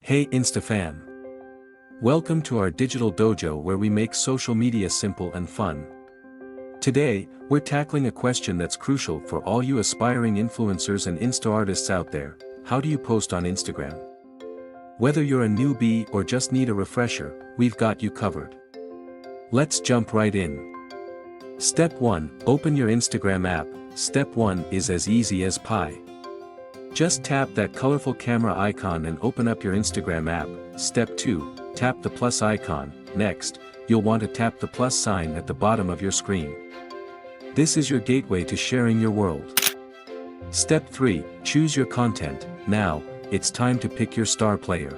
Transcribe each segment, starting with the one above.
Hey Instafan! Welcome to our digital dojo where we make social media simple and fun. Today, we're tackling a question that's crucial for all you aspiring influencers and Insta artists out there: how do you post on Instagram? Whether you're a newbie or just need a refresher, we've got you covered. Let's jump right in. Step 1, open your Instagram app. Step 1 is as easy as pie. Just tap that colorful camera icon and open up your Instagram app. Step 2, tap the plus icon. Next, you'll want to tap the plus sign at the bottom of your screen. This is your gateway to sharing your world. Step 3, choose your content. Now, it's time to pick your star player.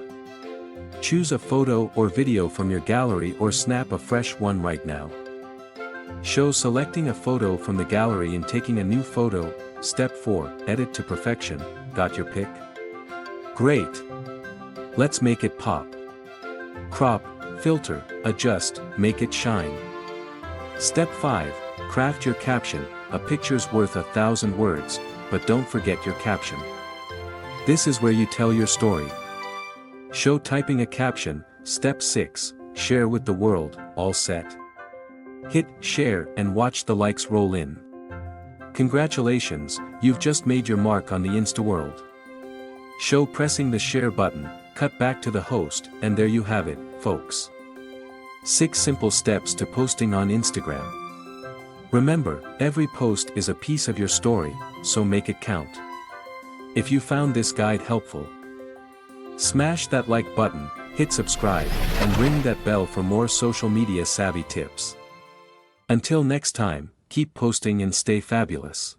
Choose a photo or video from your gallery or snap a fresh one right now. Show selecting a photo from the gallery and taking a new photo. Step 4, edit to perfection. Got your pic? Great! Let's make it pop. Crop, filter, adjust, make it shine. Step 5, craft your caption. A picture's worth 1,000 words, but don't forget your caption. This is where you tell your story. Show typing a caption. Step 6, share with the world. All set? Hit share and watch the likes roll in. Congratulations, you've just made your mark on the Insta world. Show pressing the share button, cut back to the host, and there you have it, folks. 6 simple steps to posting on Instagram. Remember, every post is a piece of your story, so make it count. If you found this guide helpful, smash that like button, hit subscribe, and ring that bell for more social media savvy tips. Until next time, keep posting and stay fabulous.